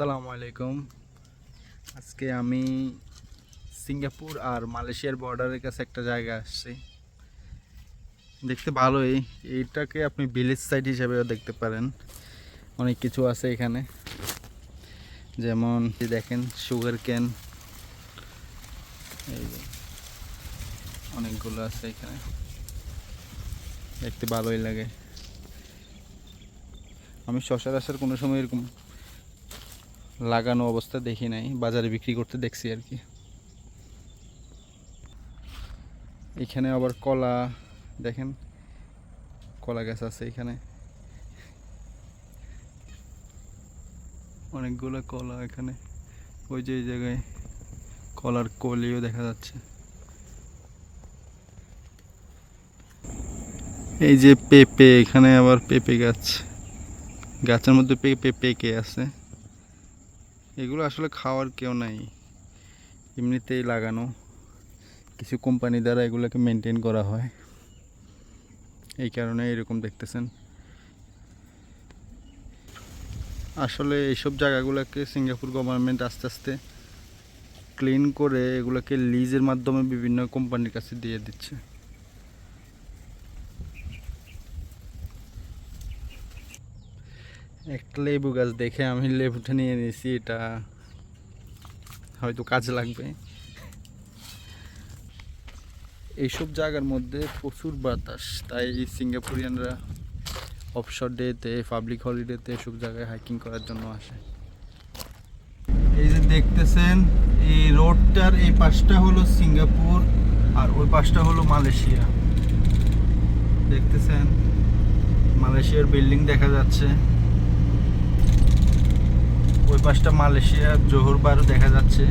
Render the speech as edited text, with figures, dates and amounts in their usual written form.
আসসালামু আলাইকুম। আজকে আমি সিঙ্গাপুর আর মালয়েশিয়ার বর্ডারের কাছে একটা জায়গা আসছি। দেখতে ভালোই, এইটাকে আপনি ভিলেজ সাইড হিসেবেও দেখতে পারেন। অনেক কিছু আছে এখানে, যেমন দেখেন সুগার ক্যান, এই যে অনেকগুলো আছে এখানে, দেখতে ভালোই লাগে। আমি সচরাচর কোনো সময় এরকম লাগানো অবস্থা দেখি নাই, বাজারে বিক্রি করতে দেখছি আর কি। এখানে আবার কলা, দেখেন কলা গাছ আছে এখানে, অনেকগুলো কলা এখানে। ওই যে এই জায়গায় কলার কলিও দেখা যাচ্ছে। এই যে পেঁপে, এখানে আবার পেঁপে গাছ, গাছের মধ্যে পেঁপে পেকে আছে। এগুলো আসলে খাওয়ার কেউ নাই, এমনিতেই লাগানো, কিছু কোম্পানি দ্বারা এগুলোকে মেনটেন করা হয়, এই কারণে এরকম দেখতেছেন। আসলে এইসব জায়গাগুলোকে সিঙ্গাপুর গভর্নমেন্ট আস্তে আস্তে ক্লিন করে এগুলোকে লিজের মাধ্যমে বিভিন্ন কোম্পানির কাছে দিয়ে দিচ্ছে। একটা লেবু গাছ দেখে আমি লেবুটা নিয়ে নিয়েছি, এটা হয়তো কাজে লাগবে। এইসব জায়গার মধ্যে প্রচুর বাতাস, তাই সিঙ্গাপুরিয়ানরা অফশোর ডেতে, পাবলিক হলিডেতে এসব জায়গায় হাইকিং করার জন্য আসে। এই যে দেখতেছেন, এই রোডটার এই পাশটা হলো সিঙ্গাপুর আর ওই পাশটা হলো মালয়েশিয়া। দেখতেছেন মালয়েশিয়ার বিল্ডিং দেখা যাচ্ছে, ওই পাশটা মালয়েশিয়া জোহর বারু দেখা যাচ্ছে।